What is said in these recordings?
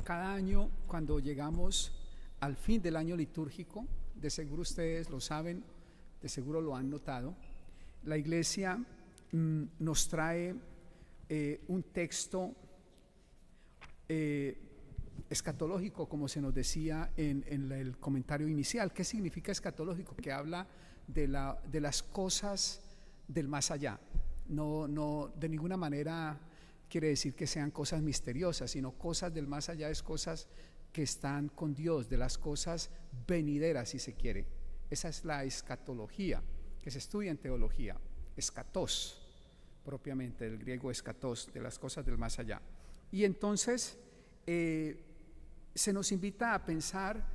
Cada año, cuando llegamos al fin del año litúrgico, de seguro ustedes lo saben, de seguro lo han notado, la Iglesia nos trae un texto escatológico, como se nos decía en el comentario inicial. ¿Qué significa escatológico? Que habla de las cosas del más allá. No, de ninguna manera quiere decir que sean cosas misteriosas, sino cosas del más allá, es cosas que están con Dios, de las cosas venideras, si se quiere. Esa es la escatología que se estudia en teología, escatos, propiamente del griego escatos, de las cosas del más allá. Y entonces se nos invita a pensar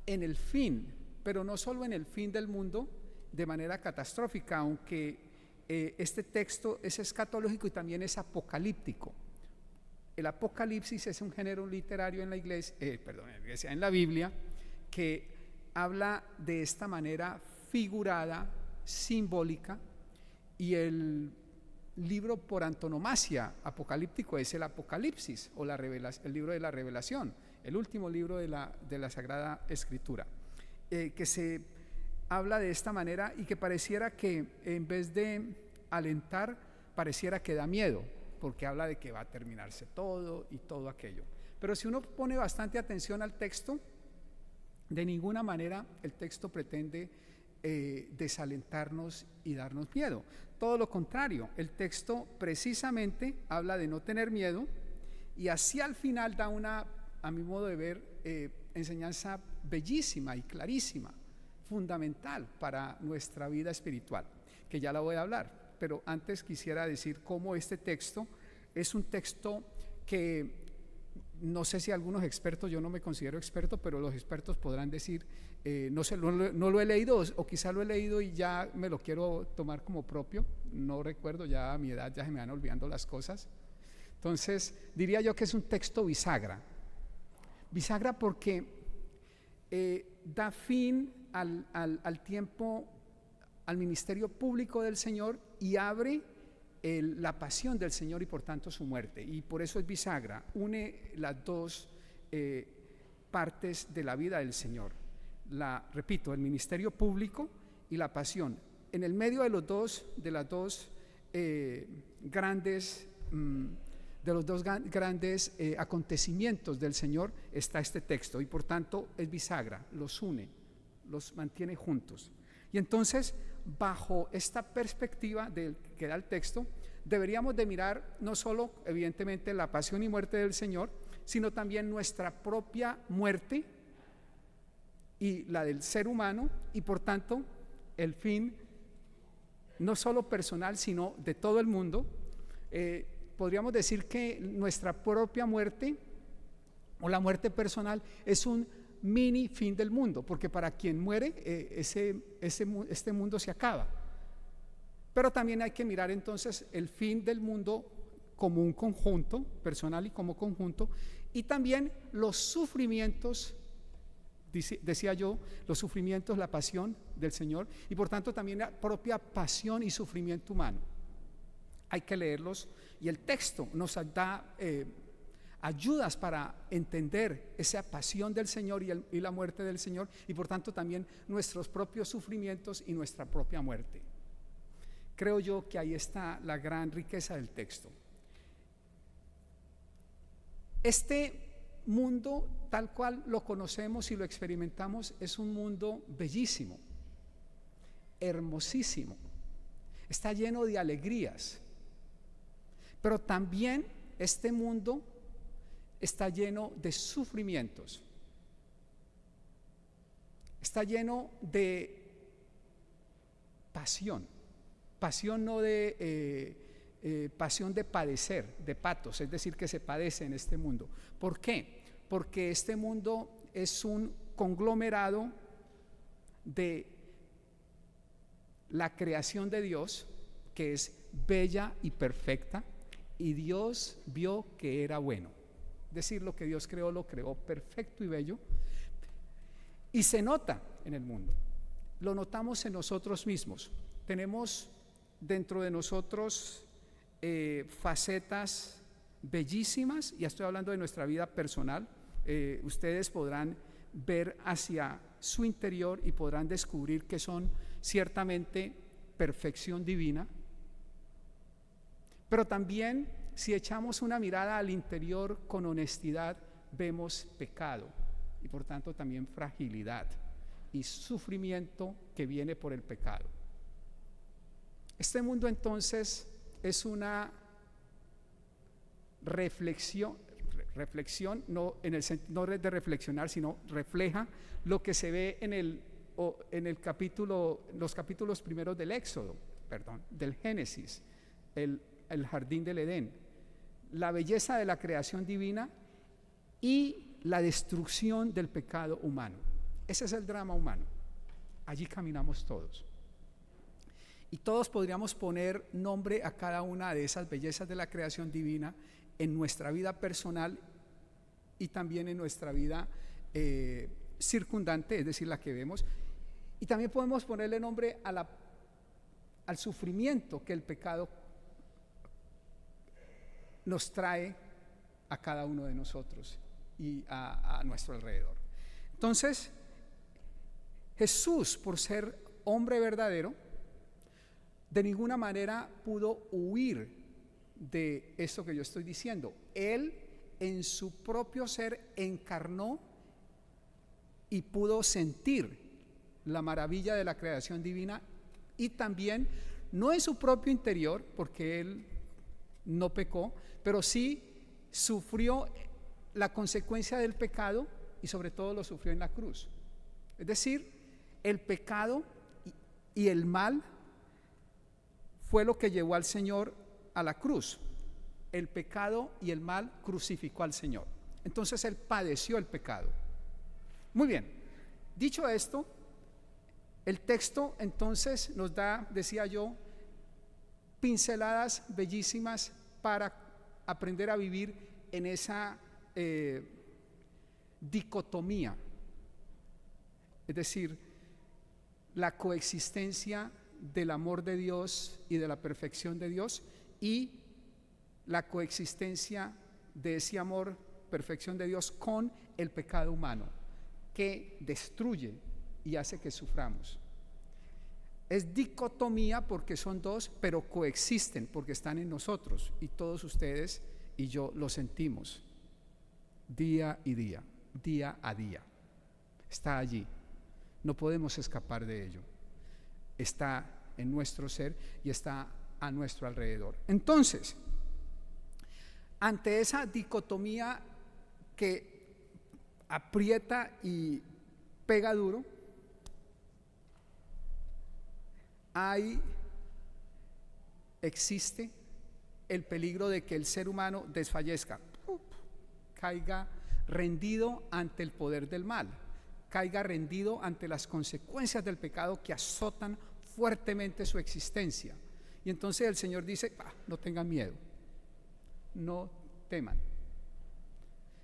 en el fin, pero no solo en el fin del mundo de manera catastrófica, aunque este texto es escatológico y también es apocalíptico. El Apocalipsis es un género literario en la iglesia, en la Biblia, que habla de esta manera figurada, simbólica, y el libro por antonomasia apocalíptico es el Apocalipsis, o el libro de la Revelación, el último libro de la Sagrada Escritura, que se habla de esta manera y que pareciera que en vez de alentar, pareciera que da miedo, porque habla de que va a terminarse todo y todo aquello. Pero si uno pone bastante atención al texto, de ninguna manera el texto pretende desalentarnos y darnos miedo. Todo lo contrario, el texto precisamente habla de no tener miedo y así al final da una, a mi modo de ver, enseñanza bellísima y clarísima, fundamental para nuestra vida espiritual, que ya la voy a hablar. Pero antes quisiera decir cómo este texto es un texto que no sé si algunos expertos, yo no me considero experto, pero los expertos podrán decir, no lo he leído, o quizá lo he leído y ya me lo quiero tomar como propio, no recuerdo, ya a mi edad ya se me van olvidando las cosas. Entonces diría yo que es un texto bisagra porque da fin al tiempo, al ministerio público del Señor y abre la pasión del Señor y por tanto su muerte, y por eso es bisagra, une las dos partes de la vida del Señor, repito, el ministerio público y la pasión. En el medio de los dos grandes acontecimientos del Señor está este texto, y por tanto es bisagra, los une, los mantiene juntos. Y entonces, bajo esta perspectiva que da el texto, deberíamos de mirar no solo evidentemente la pasión y muerte del Señor, sino también nuestra propia muerte y la del ser humano, y por tanto el fin no solo personal sino de todo el mundo. Podríamos decir que nuestra propia muerte o la muerte personal es un mini fin del mundo, porque para quien muere este mundo se acaba. Pero también hay que mirar entonces el fin del mundo como un conjunto personal y como conjunto, y también los sufrimientos, decía yo, los sufrimientos, la pasión del Señor, y por tanto también la propia pasión y sufrimiento humano. Hay que leerlos, y el texto nos da ayudas para entender esa pasión del Señor y la muerte del Señor, y por tanto también nuestros propios sufrimientos y nuestra propia muerte. Creo yo que ahí está la gran riqueza del texto. Este mundo, tal cual lo conocemos y lo experimentamos, es un mundo bellísimo, hermosísimo, está lleno de alegrías, pero también este mundo está lleno de sufrimientos, está lleno de pasión no de pasión de padecer, de patos, es decir, que se padece en este mundo. ¿Por qué? Porque este mundo es un conglomerado de la creación de Dios, que es bella y perfecta, y Dios vio que era bueno. Es decir, lo que Dios creó, lo creó perfecto y bello, y se nota en el mundo, lo notamos en nosotros mismos. Tenemos dentro de nosotros facetas bellísimas, ya estoy hablando de nuestra vida personal, ustedes podrán ver hacia su interior y podrán descubrir que son ciertamente perfección divina, pero también si echamos una mirada al interior con honestidad, vemos pecado y por tanto también fragilidad y sufrimiento que viene por el pecado. Este mundo entonces es una reflexión no de reflexionar, sino refleja lo que se ve en los capítulos primeros del Éxodo, del Génesis, el jardín del Edén, la belleza de la creación divina y la destrucción del pecado humano. Ese es el drama humano. Allí caminamos todos. Y todos podríamos poner nombre a cada una de esas bellezas de la creación divina en nuestra vida personal y también en nuestra vida circundante, es decir, la que vemos. Y también podemos ponerle nombre al sufrimiento que el pecado nos trae a cada uno de nosotros y a nuestro alrededor. Entonces, Jesús, por ser hombre verdadero, de ninguna manera pudo huir de esto que yo estoy diciendo. Él en su propio ser encarnó y pudo sentir la maravilla de la creación divina y también, no en su propio interior, porque él no pecó, pero sí sufrió la consecuencia del pecado y sobre todo lo sufrió en la cruz. Es decir, el pecado y el mal fue lo que llevó al Señor a la cruz. El pecado y el mal crucificó al Señor. Entonces él padeció el pecado. Muy bien, dicho esto, el texto entonces nos da, decía yo, pinceladas bellísimas para aprender a vivir en esa dicotomía, es decir, la coexistencia del amor de Dios y de la perfección de Dios y la coexistencia de ese amor, perfección de Dios con el pecado humano que destruye y hace que suframos. Es dicotomía porque son dos, pero coexisten porque están en nosotros y todos ustedes y yo lo sentimos día y día, día a día. Está allí, no podemos escapar de ello. Está en nuestro ser y está a nuestro alrededor. Entonces, ante esa dicotomía que aprieta y pega duro, existe el peligro de que el ser humano desfallezca, caiga rendido ante el poder del mal, caiga rendido ante las consecuencias del pecado que azotan fuertemente su existencia. Y entonces el Señor dice, no tengan miedo, no teman.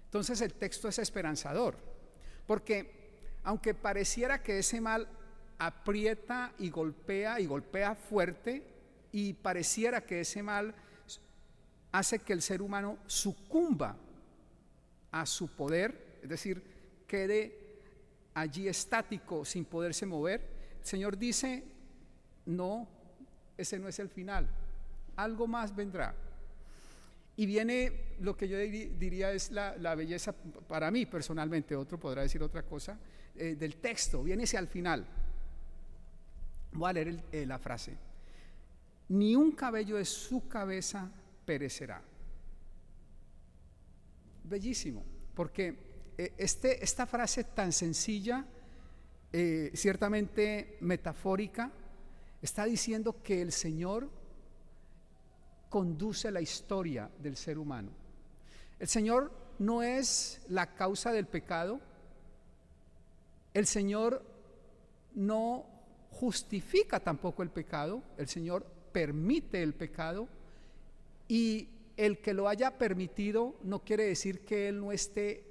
Entonces el texto es esperanzador, porque aunque pareciera que ese mal aprieta y golpea fuerte, y pareciera que ese mal hace que el ser humano sucumba a su poder, es decir, quede allí estático sin poderse mover, el Señor dice, no, ese no es el final, algo más vendrá. Y viene lo que yo diría es la belleza para mí personalmente, otro podrá decir otra cosa, del texto, viene hacia el final. Voy a leer la frase. Ni un cabello de su cabeza perecerá. Bellísimo, porque esta frase tan sencilla, ciertamente metafórica, está diciendo que el Señor conduce la historia del ser humano. El Señor no es la causa del pecado, el Señor no justifica tampoco el pecado, el Señor permite el pecado, y el que lo haya permitido no quiere decir que Él no esté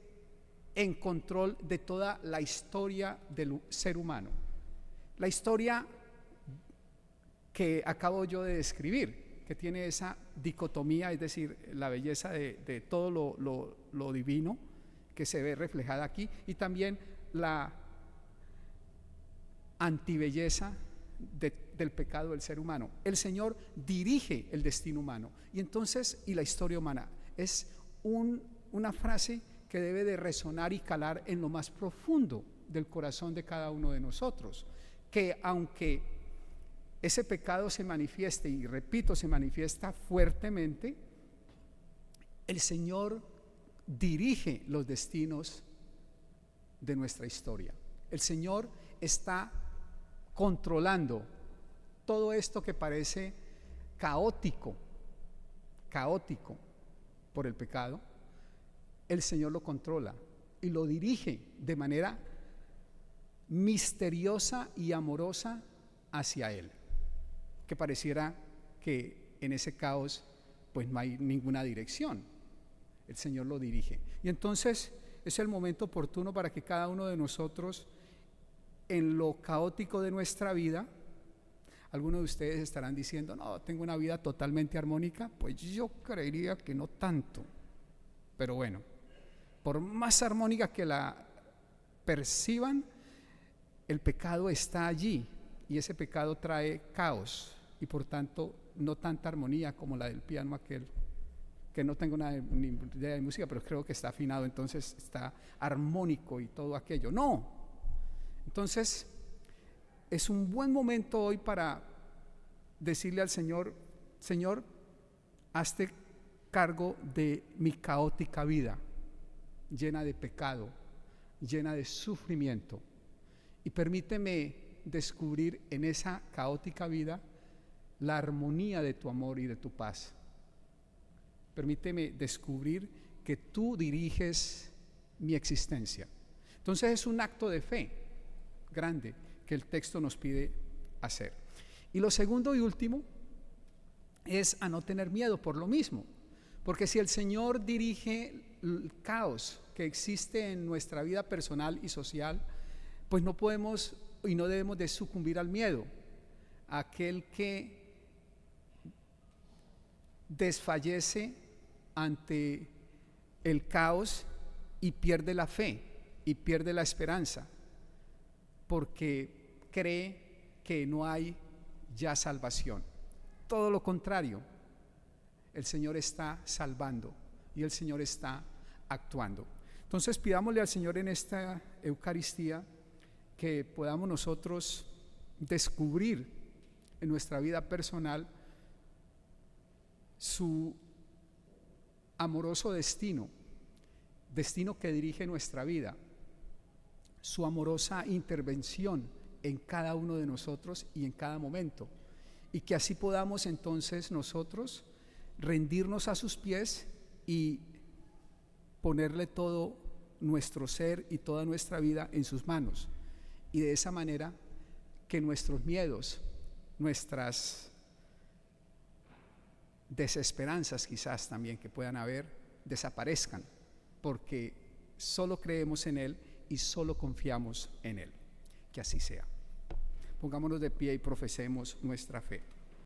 en control de toda la historia del ser humano. La historia que acabo yo de describir, que tiene esa dicotomía, es decir, la belleza de todo lo divino que se ve reflejada aquí, y también la antibelleza del pecado del ser humano. El Señor dirige el destino humano y la historia humana. Es una frase que debe de resonar y calar en lo más profundo del corazón de cada uno de nosotros, que aunque ese pecado se manifieste, y repito, se manifiesta fuertemente, el Señor dirige los destinos de nuestra historia. El Señor está controlando todo esto que parece caótico por el pecado. El Señor lo controla y lo dirige de manera misteriosa y amorosa hacia Él, que pareciera que en ese caos pues no hay ninguna dirección. El Señor lo dirige, y entonces es el momento oportuno para que cada uno de nosotros, en lo caótico de nuestra vida, algunos de ustedes estarán diciendo: no, tengo una vida totalmente armónica. Pues yo creería que no tanto, pero bueno, por más armónica que la perciban, el pecado está allí, y ese pecado trae caos, y por tanto no tanta armonía como la del piano aquel, que no tengo ni idea de música, pero creo que está afinado, entonces está armónico y todo aquello. No, entonces es un buen momento hoy para decirle al Señor: Señor, hazte cargo de mi caótica vida, llena de pecado, llena de sufrimiento, y permíteme descubrir en esa caótica vida la armonía de tu amor y de tu paz. Permíteme descubrir que tú diriges mi existencia. Entonces es un acto de fe grande que el texto nos pide hacer. Y lo segundo y último es a no tener miedo por lo mismo, porque si el Señor dirige el caos que existe en nuestra vida personal y social, pues no podemos y no debemos de sucumbir al miedo. Aquel que desfallece ante el caos y pierde la fe y pierde la esperanza, porque cree que no hay ya salvación. Todo lo contrario, el Señor está salvando y el Señor está actuando. Entonces pidámosle al Señor en esta Eucaristía que podamos nosotros descubrir en nuestra vida personal su amoroso destino que dirige nuestra vida, su amorosa intervención en cada uno de nosotros y en cada momento, y que así podamos entonces nosotros rendirnos a sus pies y ponerle todo nuestro ser y toda nuestra vida en sus manos, y de esa manera que nuestros miedos, nuestras desesperanzas quizás también que puedan haber, desaparezcan, porque solo creemos en Él y solo confiamos en Él. Que así sea. Pongámonos de pie y profesemos nuestra fe.